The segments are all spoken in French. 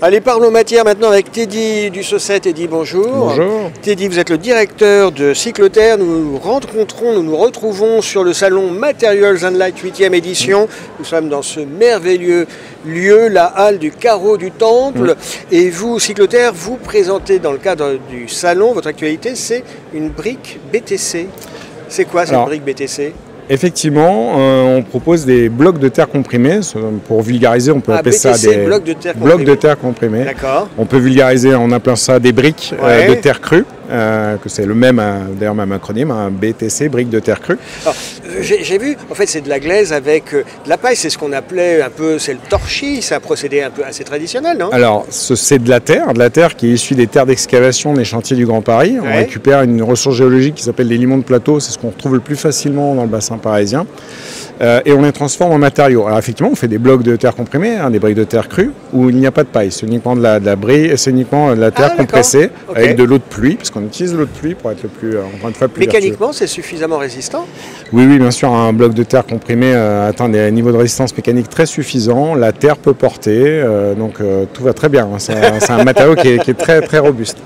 Allez, parlons matière maintenant avec Teddy Dussaucet. Teddy, bonjour. Bonjour. Teddy, vous êtes le directeur de Cycloterre. Nous nous retrouvons sur le salon Materials and Light 8e édition. Nous sommes dans ce merveilleux lieu, la halle du carreau du Temple. Et vous, Cycloterre, vous présentez dans le cadre du salon, votre actualité, c'est une brique BTC. C'est quoi cette brique BTC ? Effectivement, on propose des blocs de terre comprimés. Pour vulgariser, on peut appeler BTC, ça des blocs de terre comprimés. D'accord. On peut vulgariser en appelant ça des briques de terre crue, que c'est le même, d'ailleurs même acronyme, un BTC, briques de terre crue. J'ai vu, en fait c'est de la glaise avec de la paille, c'est ce qu'on appelait un peu, c'est le torchis, c'est un procédé un peu assez traditionnel, non? Alors c'est de la terre qui est issue des terres d'excavation des chantiers du Grand Paris. On récupère une ressource géologique qui s'appelle les limons de plateau, c'est ce qu'on retrouve le plus facilement dans le bassin parisien. Et on les transforme en matériaux. Alors effectivement, on fait des blocs de terre comprimés, des briques de terre crue, où il n'y a pas de paille. C'est uniquement de la terre compressée avec de l'eau de pluie, parce qu'on utilise l'eau de pluie pour être le plus, encore une fois, plus mécaniquement, c'est suffisamment résistant? Oui, bien sûr. Un bloc de terre comprimé atteint des niveaux de résistance mécanique très suffisants. La terre peut porter, donc tout va très bien. C'est un matériau qui est très, très robuste.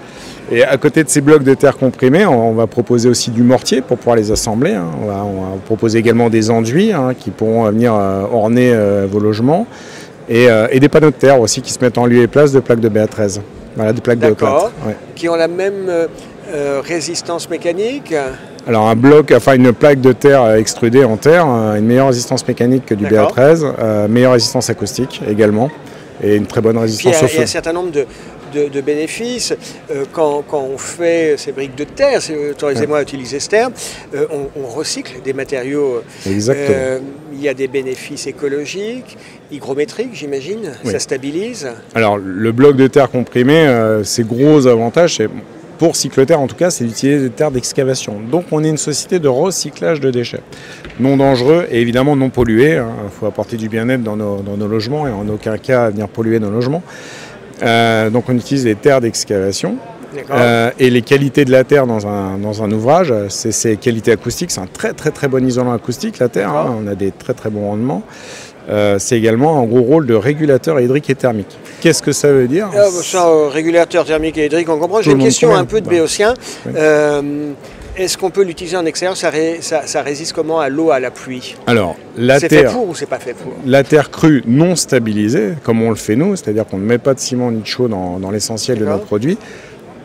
Et à côté de ces blocs de terre comprimés, on va proposer aussi du mortier pour pouvoir les assembler. On va proposer également des enduits qui pourront venir orner vos logements. Et des panneaux de terre aussi qui se mettent en lieu et place de plaques de BA13. Voilà, des plaques de plâtre. Qui ont la même résistance mécanique? Alors une plaque de terre extrudée en terre a une meilleure résistance mécanique que du BA13, meilleure résistance acoustique également, et une très bonne résistance au feu. Il y a un certain nombre de bénéfices. Quand on fait ces briques de terre, autorisez-moi à utiliser ce terme, on recycle des matériaux. Exactement. Il y a des bénéfices écologiques, hygrométriques, j'imagine, ça stabilise. Alors le bloc de terre comprimé, ses gros avantages, c'est, pour Cycloterre en tout cas, c'est d'utiliser des terres d'excavation. Donc on est une société de recyclage de déchets. Non dangereux et évidemment non pollués. Il faut apporter du bien-être dans nos logements et en aucun cas venir polluer nos logements. Donc on utilise des terres d'excavation. Et les qualités de la terre dans un ouvrage, c'est ses qualités acoustiques. C'est un très très très bon isolant acoustique, la terre. On a des très très bons rendements. C'est également un gros rôle de régulateur hydrique et thermique. Qu'est-ce que ça veut dire? Régulateur thermique et hydrique, on comprend. J'ai une question un peu de béotien. Est-ce qu'on peut l'utiliser en extérieur? Ça résiste comment à l'eau, à la pluie? Alors, c'est fait pour ou c'est pas fait pour? La terre crue non stabilisée, comme on le fait nous, c'est-à-dire qu'on ne met pas de ciment ni de chaux dans l'essentiel de nos produits,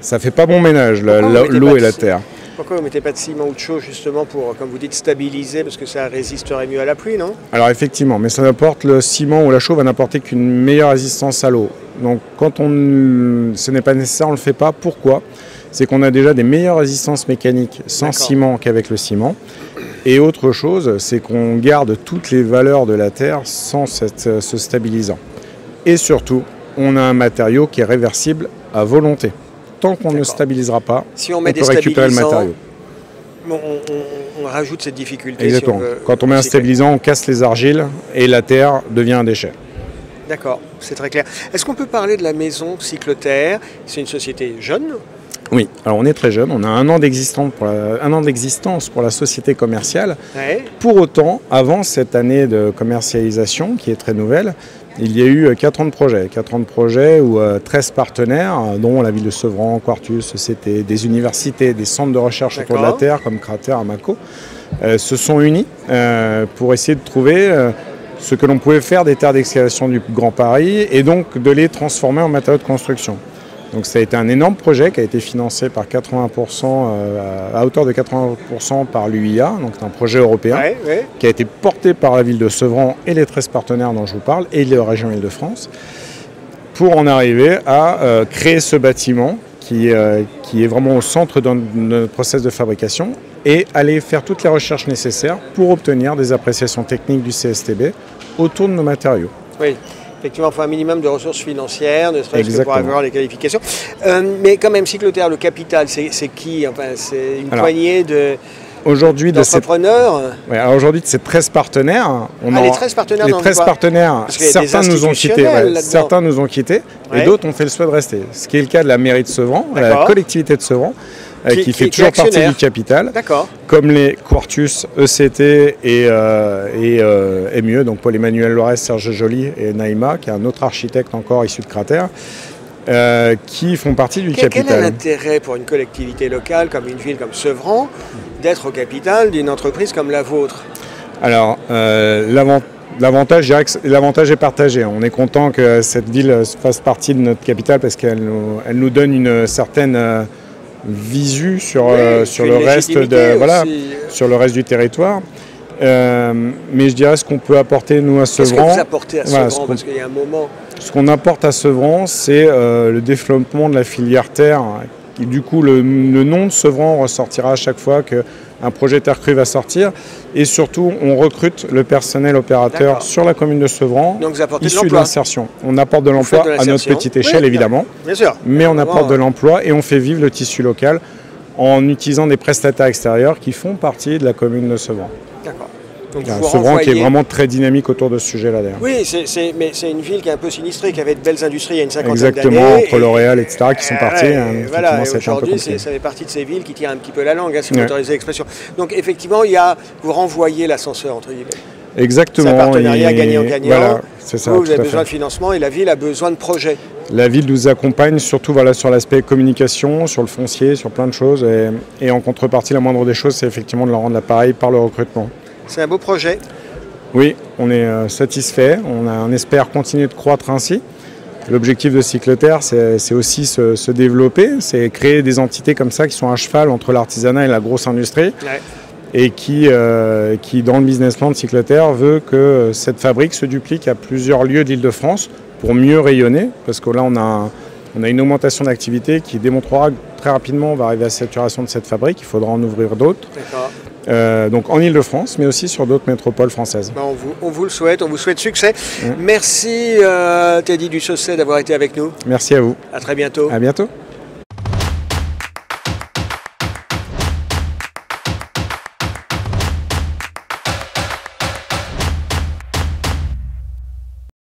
ça fait pas bon ménage, l'eau et la terre. Pourquoi vous ne mettez pas de ciment ou de chaux justement pour, comme vous dites, stabiliser, parce que ça résisterait mieux à la pluie, non? Alors effectivement, mais ça n'apporte, le ciment ou la chaux va n'apporter qu'une meilleure résistance à l'eau. Donc quand ce n'est pas nécessaire, on ne le fait pas. Pourquoi? C'est qu'on a déjà des meilleures résistances mécaniques sans ciment qu'avec le ciment. Et autre chose, c'est qu'on garde toutes les valeurs de la terre sans ce stabilisant. Et surtout, on a un matériau qui est réversible à volonté. Tant qu'on ne stabilisera pas, si on peut récupérer le matériau. On rajoute cette difficulté. Exactement. Quand on met un stabilisant, on casse les argiles et la terre devient un déchet. D'accord, c'est très clair. Est-ce qu'on peut parler de la maison Cycloterre? C'est une société jeune? Oui, alors on est très jeune, on a un an d'existence pour la société commerciale. Pour autant, avant cette année de commercialisation, qui est très nouvelle, il y a eu 4 ans de projet. 4 ans de projet où 13 partenaires, dont la ville de Sevran, Quartus, c'était des universités, des centres de recherche autour de la Terre, comme Cratère, Amaco, se sont unis pour essayer de trouver ce que l'on pouvait faire des terres d'excavation du Grand Paris et donc de les transformer en matériaux de construction. Donc ça a été un énorme projet qui a été financé par 80%, à hauteur de 80% par l'UIA, donc c'est un projet européen qui a été porté par la ville de Sevran et les 13 partenaires dont je vous parle et la région Île-de-France pour en arriver à créer ce bâtiment qui est vraiment au centre de notre process de fabrication et aller faire toutes les recherches nécessaires pour obtenir des appréciations techniques du CSTB autour de nos matériaux. Oui. Effectivement, il faut un minimum de ressources financières, ne serait-ce que pour avoir les qualifications. Mais quand même, Cycloterre, le capital, c'est qui? Enfin, c'est une poignée d'entrepreneurs. Aujourd'hui, de ces 13 partenaires, les 13 partenaires, certains nous ont quittés, et d'autres ont fait le choix de rester. Ce qui est le cas de la mairie de Sevran, la collectivité de Sevran, qui fait toujours partie du capital, comme les Quartus, ECT et MUE, donc Paul-Emmanuel Lorès, Serge Joly et Naïma, qui est un autre architecte encore issu de Cratère, qui font partie du capital. Quel est l'intérêt pour une collectivité locale, comme une ville comme Sevran, d'être au capital d'une entreprise comme la vôtre? Alors, l'avantage, je dirais que l'avantage est partagé. On est content que cette ville fasse partie de notre capitale parce qu'elle nous donne une certaine visu sur le reste sur le reste du territoire. Mais je dirais ce qu'on peut apporter nous à Sevran. Qu'est-ce que vous apportez à Sevran, parce qu'il y a un moment. Ce qu'on apporte à Sevran, c'est le développement de la filière terre. Et du coup, le nom de Sevran ressortira à chaque fois qu'un projet terre crue va sortir. Et surtout, on recrute le personnel opérateur sur la commune de Sevran, issu de l'insertion. On apporte de l'emploi à notre petite échelle, évidemment. Bien sûr. Mais on apporte de l'emploi et on fait vivre le tissu local en utilisant des prestataires extérieurs qui font partie de la commune de Sevran. D'accord. Sevran qui est vraiment très dynamique autour de ce sujet-là d'ailleurs. Oui, mais c'est une ville qui est un peu sinistrée, qui avait de belles industries il y a une cinquantaine d'années. Exactement, entre L'Oréal, etc., qui sont partis. Voilà, aujourd'hui, ça fait partie de ces villes qui tirent un petit peu la langue, si vous autorisez l'expression. Donc effectivement, vous renvoyez l'ascenseur, entre guillemets. Exactement. C'est un partenariat gagnant-gagnant. Voilà, c'est ça. Vous avez besoin de financement et la ville a besoin de projets. La ville nous accompagne surtout sur l'aspect communication, sur le foncier, sur plein de choses. Et en contrepartie, la moindre des choses, c'est effectivement de leur rendre l'appareil par le recrutement. C'est un beau projet. Oui, on est satisfait. On espère continuer de croître ainsi. L'objectif de Cycleterre, c'est aussi se développer, c'est créer des entités comme ça qui sont à cheval entre l'artisanat et la grosse industrie. Ouais. Et qui, dans le business plan de Cycleterre, veut que cette fabrique se duplique à plusieurs lieux d'Île-de-France pour mieux rayonner. Parce que là, on a une augmentation d'activité qui démontrera très rapidement, on va arriver à la saturation de cette fabrique. Il faudra en ouvrir d'autres. Donc en Île-de-France, mais aussi sur d'autres métropoles françaises. On vous le souhaite, on vous souhaite succès. Merci Teddy Dussaucet d'avoir été avec nous. Merci à vous. À très bientôt. À bientôt.